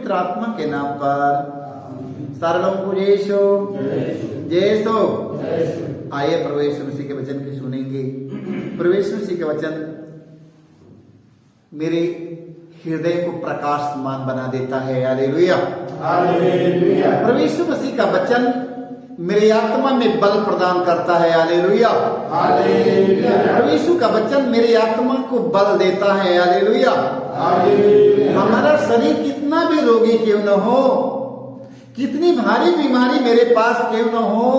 पवित्र आत्मा के नाम पर। सारे लोगों को जयसो जयसो। आइए प्रभु यीशु मसीह के वचन की सुनेंगे। प्रभु यीशु मसीह का वचन मेरे हृदय को प्रकाशमान बना देता है। Hallelujah hallelujah. प्रभु यीशु मसीह का वचन मेरी आत्मा में बल प्रदान करता है। Hallelujah hallelujah. प्रभु यीशु का वचन मेरी आत्मा को बल देता है। Hallelujah hallelujah. हमारा शरीर कितना भी रोगी क्यों न हो, कितनी भारी बीमारी मेरे पास क्यों न हो,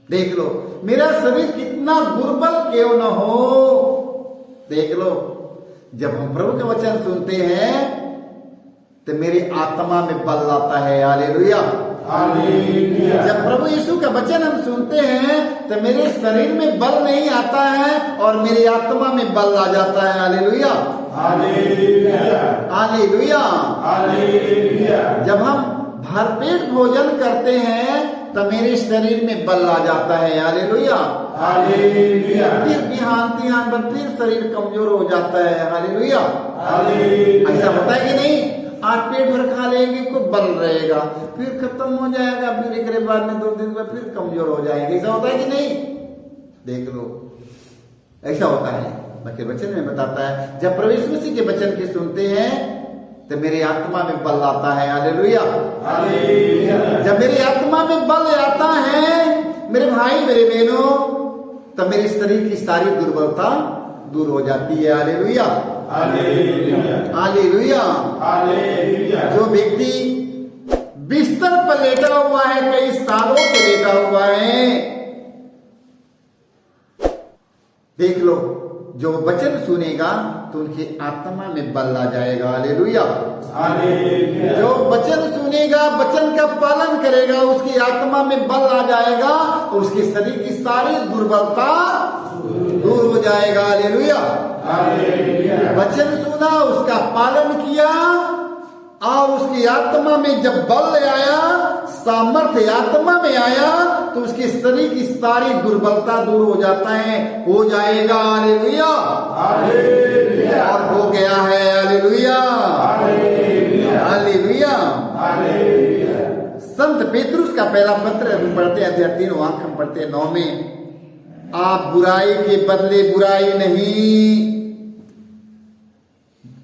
देख लो मेरा शरीर कितना दुर्बल क्यों न हो, देख लो जब हम प्रभु का वचन सुनते हैं तो मेरी आत्मा में बल आता है। Hallelujah hallelujah. जब प्रभु यीशु का वचन हम सुनते हैं तो मेरे शरीर में बल नहीं आता है और मेरी आत्मा में बल आ जाता है। Hallelujah hallelujah hallelujah hallelujah. जब हम भरपेट भोजन करते हैं तो मेरे शरीर में बल आ जाता है। Hallelujah hallelujah. फिर बिहान पर फिर शरीर कमजोर हो जाता है। Hallelujah hallelujah. ऐसा होता है कि नहीं? आज पेट भर खा लेंगे तो बल रहेगा, फिर खत्म हो जाएगा, फिर एक बाद में 2 दिन में फिर कमजोर हो जाएंगे। ऐसा होता है कि नहीं? देख लो ऐसा होता है। बाकी वचन में बताता है जब प्रभु यीशु मसीह के वचन के सुनते हैं तो मेरी आत्मा में बल आता है। Hallelujah hallelujah. जब मेरी आत्मा में बल आता है मेरे भाई मेरे बहनों, तो मेरे शरीर की सारी दुर्बलता दूर हो जाती है। Hallelujah hallelujah hallelujah hallelujah. जो व्यक्ति बिस्तर पर लेटा हुआ है, कई सालों से लेटा हुआ है, देख लो जो वचन सुनेगा तो उनकी आत्मा में बल आ जाएगा। Hallelujah hallelujah. जो वचन सुनेगा, वचन का पालन करेगा, उसकी आत्मा में बल आ जाएगा, उसके शरीर की सारी दुर्बलता दूर हो जाएगा। Hallelujah hallelujah. वचन सुना, उसका पालन किया और उसकी आत्मा में जब बल आया, सामर्थ्य आत्मा में आया तो उसके शरीर की सारी दुर्बलता दूर हो जाता है, हो जाएगा। Hallelujah hallelujah. और हो गया है। Hallelujah hallelujah hallelujah hallelujah. संत पेतरुस का पहला पत्र हम पढ़ते हैं, अध्याय 3 वाक्य हम पढ़ते हैं 9 में। आप बुराई के बदले बुराई नहीं,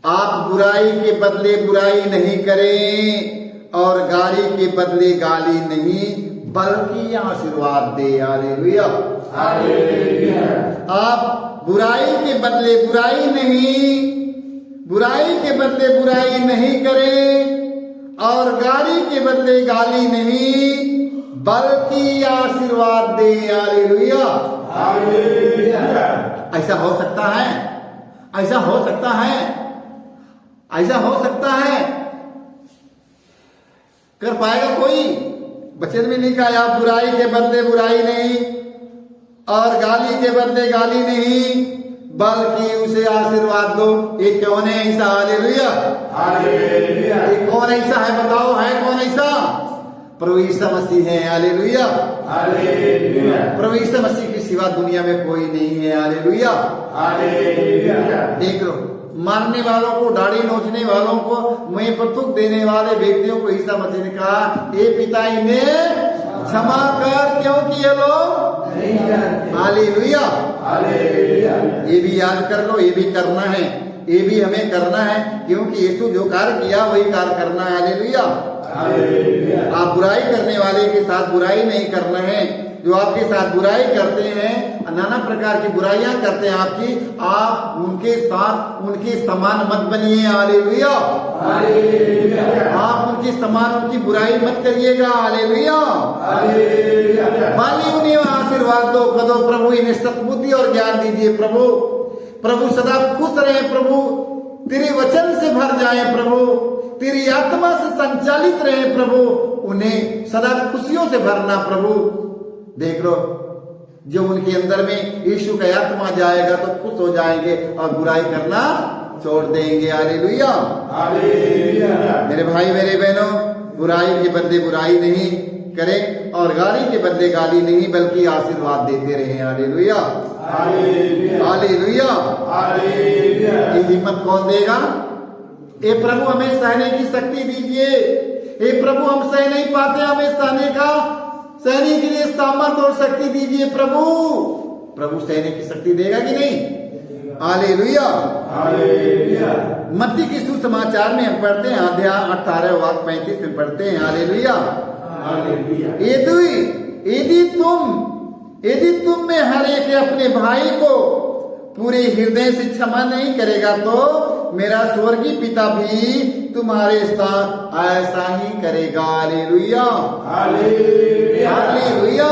आप बुराई के बदले बुराई नहीं करें और गाली के बदले गाली नहीं बल्कि आशीर्वाद दे। Hallelujah hallelujah. आप बुराई के बदले बुराई नहीं, बुराई के बदले बुराई नहीं करें और गाली के बदले गाली नहीं बल्कि आशीर्वाद दे। Hallelujah hallelujah. ऐसा हो सकता है, ऐसा हो सकता है, ऐसा हो सकता है। कर पाएगा कोई? वचन में लिखा है आप बुराई के बदले बुराई नहीं और गाली के बदले गाली नहीं बल्कि उसे आशीर्वाद दो। ये कौन है ऐसा? Hallelujah hallelujah. ये कौन ऐसा है? बताओ, है कौन ऐसा? प्रभु यीशु मसीह है। Hallelujah hallelujah. प्रभु यीशु मसीह की सिवा दुनिया में कोई नहीं है। Hallelujah hallelujah. देख लो मारने वालों को, दाढ़ी नोचने वालों को, मुंह पर थूक देने वाले व्यक्तियों को यीशु मसीह ने कहा हे पिता इन्हें क्षमा कर क्योंकि ये लोग नहीं जानते। Hallelujah hallelujah. ये भी याद कर लो, ये भी करना है, ये भी हमें करना है क्योंकि यीशु जो कार्य किया वही कार्य करना है। Hallelujah hallelujah. आप बुराई करने वाले के साथ बुराई नहीं करना है। जो आपके साथ बुराई करते हैं, नाना प्रकार की बुराइयां करते हैं आपकी, आप उनके साथ उनके समान मत बनिए। Hallelujah hallelujah. आप उनके समान उनकी बुराई मत करिएगा। Hallelujah hallelujah. मालिक उन्हें आशीर्वाद दो, कदो प्रभु इन्हें सद्बुद्धि और ज्ञान दीजिए। प्रभु प्रभु सदा खुश रहे, प्रभु तेरे वचन से भर जाए, प्रभु तेरी आत्मा से संचालित रहे, प्रभु उन्हें सदा खुशियों से भरना। प्रभु देख लो जो उनके अंदर में यीशु का आत्मा जाएगा तो खुश हो जाएंगे और बुराई करना छोड़ देंगे। Hallelujah hallelujah. मेरे भाई मेरे बहनों, बुराई के बदले बुराई नहीं करें और गाली के बदले गाली नहीं बल्कि आशीर्वाद देते रहे। Hallelujah hallelujah hallelujah hallelujah. ये हिम्मत कौन देगा? हे प्रभु हमें सहने की शक्ति दीजिए। हे प्रभु हम सह नहीं पाते, हमें सहने के लिए सामर्थ और शक्ति दीजिए प्रभु। प्रभु सहने की शक्ति देगा कि नहीं? हालेलुया। मत्ती के सुसमाचार में हम पढ़ते हैं अध्याय 18 वाक्य 35 में पढ़ते हैं हालेलुया। यदि तुम में हर एक अपने भाई को पूरे हृदय से क्षमा नहीं करेगा तो मेरा स्वर्गीय पिता भी तुम्हारे साथ ऐसा ही करेगा। Hallelujah hallelujah.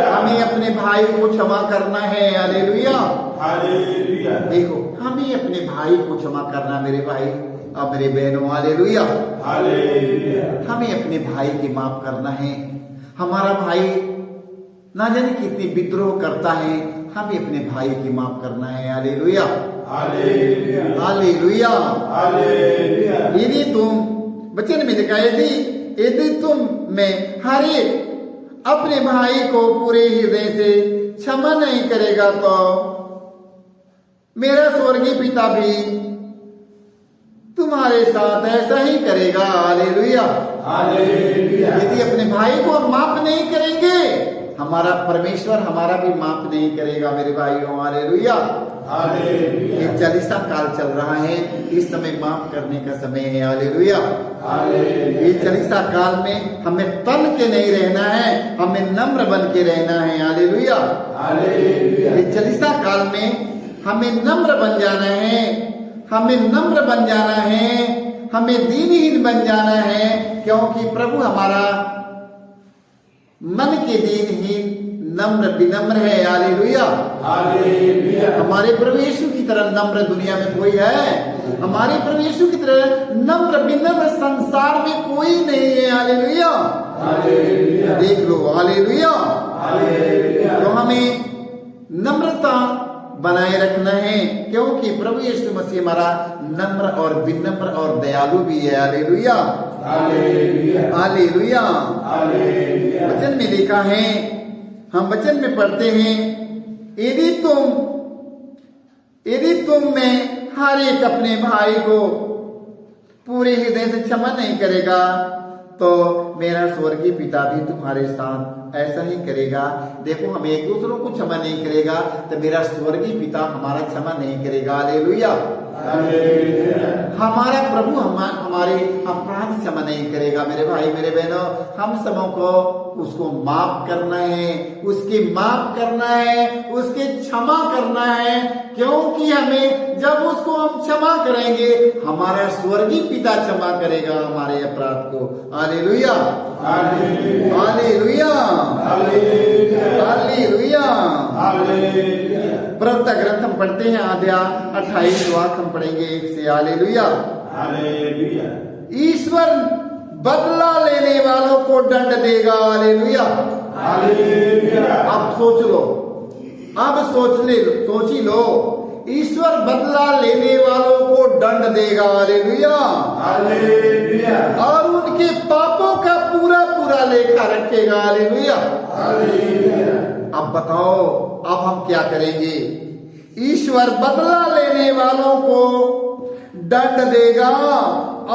हमें अपने भाई को क्षमा करना है। Hallelujah hallelujah. देखो हमें अपने भाई को क्षमा करना, मेरे भाई और मेरे बहनों। Hallelujah hallelujah. हमें अपने भाई की माफ करना है। हमारा भाई ना जाने कितनी विद्रोह करता है, हमें अपने भाई की माफ करना है। Hallelujah hallelujah hallelujah hallelujah. यदि तुम वचन में लिखा यदि तुम में हर एक अपने भाई को पूरे हृदय से क्षमा नहीं करेगा तो मेरा स्वर्गीय पिता भी तुम्हारे साथ ऐसा ही करेगा। Hallelujah hallelujah. यदि अपने भाई को हम माफ नहीं करेंगे, हमारा परमेश्वर हमारा भी माफ नहीं करेगा मेरे भाइयों। Hallelujah hallelujah. ये चालीसा काल चल रहा है, इस समय माफ करने का समय है। Hallelujah hallelujah. ये चालीसा काल में हमें तन के नहीं रहना है, हमें नम्र बन के रहना है। Hallelujah hallelujah. ये चालीसा काल में हमें नम्र बन जाना है, हमें नम्र बन जाना है, हमें दीनहीन बन जाना है, क्योंकि प्रभु हमारा मन के दीनहीन नम्र विनम्र है। Hallelujah hallelujah. हमारे प्रभु यीशु की तरह नम्र दुनिया में कोई है? हमारे प्रभु यीशु की तरह नम्र विनम्र संसार में कोई नहीं है। Hallelujah hallelujah. देख लो हालेलुया हालेलुया। तो हमें नम्रता बनाए रखना है, क्योंकि प्रभु यीशु मसीह हमारा नम्र और विनम्र और दयालु भी है। Hallelujah hallelujah hallelujah hallelujah. वचन में लिखा है, हम वचन में पढ़ते हैं यदि तुम में हर एक अपने भाई को पूरे हृदय से क्षमा नहीं करेगा तो मेरा स्वर्गीय पिता भी तुम्हारे साथ ऐसा ही करेगा। देखो हम एक दूसरों को क्षमा नहीं करेगा तो मेरा स्वर्गीय पिता हमारा क्षमा नहीं करेगा। हालेलुया हमारा प्रभु हमारे अपराध क्षमा नहीं करेगा। मेरे भाई मेरे बहनों, हम सबों को उसको माफ करना है, उसकी माफ करना है, उसके क्षमा करना है, क्योंकि हमें जब उसको हम क्षमा करेंगे हमारा स्वर्गीय पिता क्षमा करेगा हमारे अपराध को। Hallelujah hallelujah hallelujah hallelujah. प्रवक्ता ग्रंथ हम पढ़ते हैं अध्याय 28 वाक्य हम पढ़ेंगे 1 से। Hallelujah hallelujah. ईश्वर बदला लेने वालों को दंड देगा। Hallelujah hallelujah. अब सोच लो, अब सोच ही लो, ईश्वर बदला लेने वालों को दंड देगा। Hallelujah hallelujah. और उनके पापों का पूरा पूरा लेखा रखेगा। Hallelujah hallelujah. अब बताओ अब हम क्या करेंगे? ईश्वर बदला लेने वालों को दंड देगा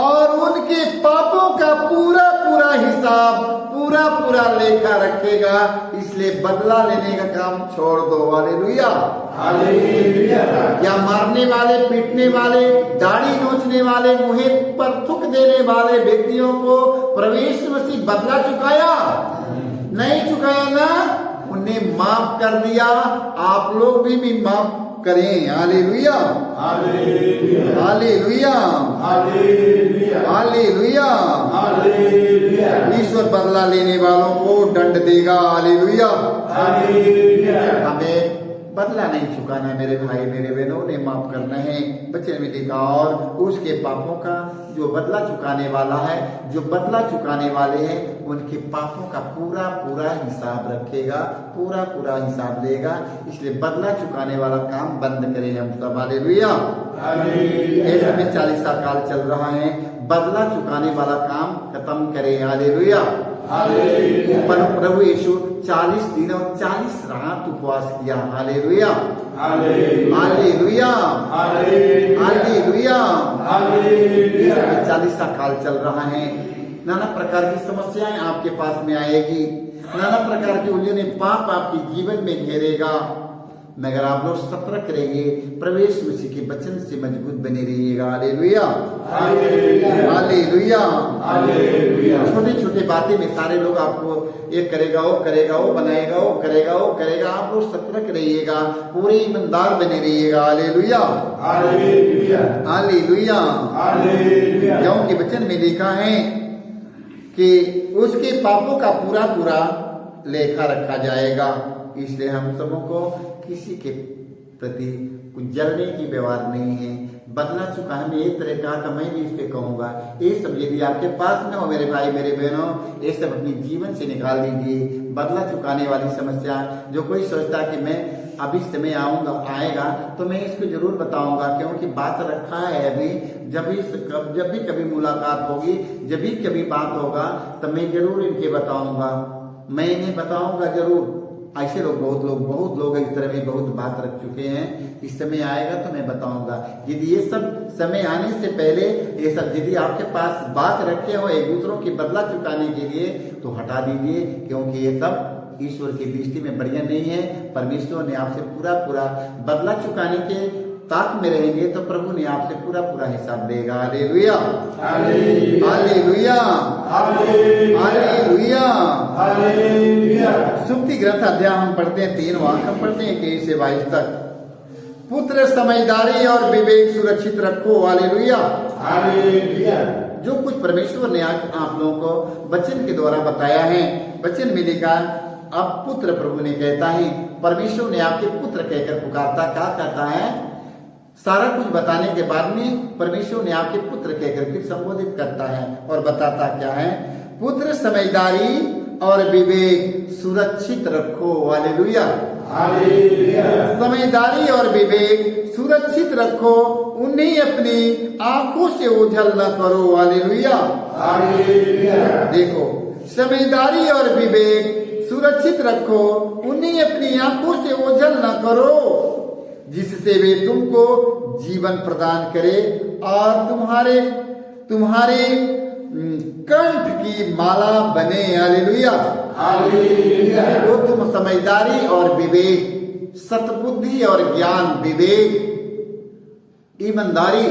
और उनके पापों का पूरा पूरा हिसाब, पूरा पूरा लेखा रखेगा। इसलिए बदला लेने का काम छोड़ दो। Hallelujah hallelujah. क्या मारने वाले, पीटने वाले, दाढ़ी नोचने वाले, मुंह पर थूक देने वाले व्यक्तियों को प्रभु मसीह बदला चुकाया? नहीं चुकाया ना, उन्हें माफ कर दिया। आप लोग भी माफ करें। Hallelujah hallelujah hallelujah hallelujah hallelujah. ईश्वर बदला लेने वालों को दंड देगा। Hallelujah hallelujah. हमें बदला नहीं चुकाना है मेरे भाई मेरे बहनों, ने माफ करना है। बच्चे में देखा और उसके पापों का जो बदला चुकाने वाला है, जो बदला चुकाने वाले हैं उनके पापों का पूरा पूरा हिसाब रखेगा, पूरा पूरा हिसाब लेगा। इसलिए बदला चुकाने वाला काम बंद करें हम सब। हालेलुया ऐसे में 40 काल चल रहा है, बदला चुकाने वाला काम खत्म करें। हालेलुया पर प्रभु यीशु 40 दिन और 40 रात उपवास किया। Hallelujah, hallelujah, hallelujah. 40 काल चल रहा है। नाना प्रकार की समस्याएं आपके पास में आएगी, नाना प्रकार की उलझने पाप आपके जीवन में घेरेगा, मगर आप लोग सतर्क रहिए, प्रवेश मसीह के वचन से मजबूत बने रहिएगा। Hallelujah, hallelujah, hallelujah. छोटे छोटे बातें में सारे लोग आपको ये करेगा, वो करेगा, वो बनाएगा, वो करेगा, वो करेगा। आप लोग सतर्क रहिएगा, पूरे ईमानदार बने रहिएगा। Hallelujah, hallelujah, hallelujah, hallelujah. क्योंकि वचन में लिखा है कि उसके पापों का पूरा पूरा लेखा रखा जाएगा। इसलिए हम सबों को किसी के प्रति कुछ जलने की व्यवहार नहीं है, बदला चुका है। मैं एक तरह कहा था, मैं भी इस पे कहूंगा, ये सब यदि आपके पास में हो मेरे भाई मेरे बहनों, ये सब अपने जीवन से निकाल दीजिए। बदला चुकाने वाली समस्या, जो कोई सोचता कि मैं अभी समय आएगा तो मैं इसको जरूर बताऊंगा, क्योंकि बात रखा है अभी। जब भी कभी मुलाकात होगी, जब भी कभी बात होगा, तब मैं जरूर इनके बताऊंगा, मैं इन्हें बताऊंगा जरूर। ऐसे लोग बहुत लोग इस तरह में बहुत बात रख चुके हैं। इस समय आएगा तो मैं बताऊंगा। यदि ये सब समय आने से पहले ये सब यदि आपके पास बात रखे हो एक दूसरों की बदला चुकाने के लिए, तो हटा दीजिए, क्योंकि ये सब ईश्वर की दृष्टि में बढ़िया नहीं है। परमेश्वर ने आपसे पूरा पूरा बदला चुकाने के ताक में रहेंगे तो प्रभु ने आपसे पूरा पूरा हिसाब देगा। Hallelujah, hallelujah, hallelujah, hallelujah. सुक्ति ग्रंथ अध्याय हम पढ़ते हैं 3 वाक्य हम पढ़ते हैं 23 से 22 तक। पुत्र समझदारी और विवेक सुरक्षित रखो। Hallelujah, hallelujah. जो कुछ परमेश्वर ने आप लोगों को वचन के द्वारा बताया है, वचन में लिखा, अब पुत्र प्रभु ने कहता है, परमेश्वर ने आपके पुत्र कहकर पुकारता, क्या कहता है? सारा कुछ बताने के बाद में परमेश्वर ने आपके पुत्र कहकर फिर संबोधित करता है और बताता क्या है? पुत्र समझदारी और विवेक सुरक्षित रखो। Hallelujah, hallelujah. समझदारी और विवेक सुरक्षित रखो, उन्हें अपनी आंखों से ओझल न करो। Hallelujah, hallelujah. देखो, समझदारी और विवेक सुरक्षित रखो, उन्हें अपनी आंखों से ओझल न करो, जिससे वे तुमको जीवन प्रदान करे और तुम्हारे कंठ की माला बने। Hallelujah, hallelujah. वो तुम समझदारी और विवेक, सतबुद्धि और ज्ञान, विवेक, ईमानदारी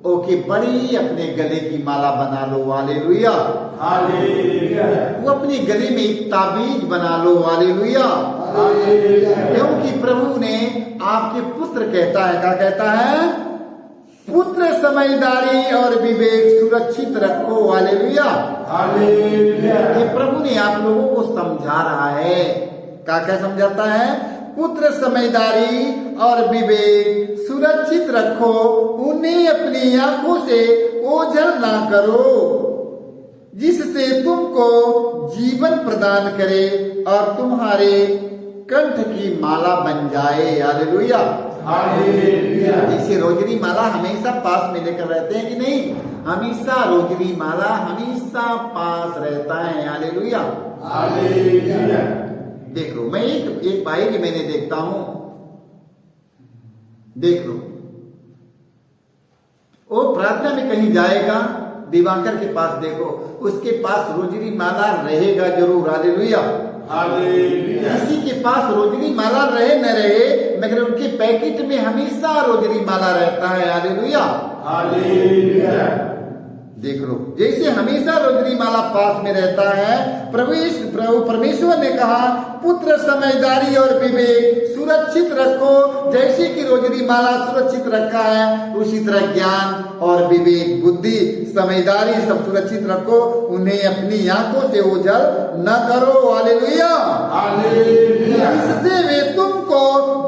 ओके बड़ी अपने गले की माला बना लो। Hallelujah, hallelujah. वो अपने गले में एक ताबीज बना लो। Hallelujah, hallelujah. क्योंकि प्रभु ने आपके पुत्र कहता है, क्या कहता है? पुत्र समझदारी और विवेक सुरक्षित रखो। Hallelujah, hallelujah. ये प्रभु ने आप लोगों को समझा रहा है। क्या समझाता है? पुत्र समझदारी और विवेक सुरक्षित रखो, उन्हें अपनी आंखों से ओझल ना करो, जिससे तुमको जीवन प्रदान करे और तुम्हारे कंठ की माला बन जाए। Hallelujah, hallelujah. जैसे रोजरी माला हमेशा पास में लेकर रहते हैं कि नहीं? हमेशा रोजरी माला हमेशा पास रहता है। Hallelujah, hallelujah. देख लो, मैं एक भाई की मैंने देखता हूं, देख लो, वो प्रार्थना में कहीं जाएगा, दिवाकर के पास देखो, उसके पास रोजरी माला रहेगा जरूर। Hallelujah, hallelujah. किसी के पास रोजरी माला रहे न रहे, मगर उनके पैकेट में हमेशा रोजरी माला रहता है। Hallelujah, hallelujah. देख लो, जैसे हमेशा रोजरी माला पास में रहता है। प्रभु परमेश्वर ने कहा, पुत्र समझदारी और विवेक सुरक्षित रखो, जैसे कि रोजरी माला सुरक्षित रखा है, उसी तरह ज्ञान और विवेक, बुद्धि, समझदारी सब सुरक्षित रखो, उन्हें अपनी आंखों से ओझल न करो। Hallelujah, hallelujah. इससे वे तुमको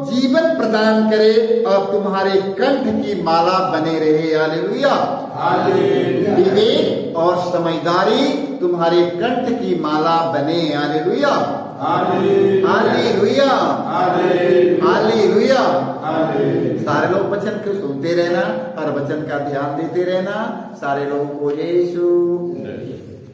जीवन प्रदान करे और तुम्हारे कंठ की माला बने रहे। Hallelujah, hallelujah. विवेक और समझदारी तुम्हारे कंठ की माला बने। Hallelujah, hallelujah, hallelujah. सारे लोग वचन को सुनते रहना और वचन का ध्यान देते रहना। सारे लोगों को यीशु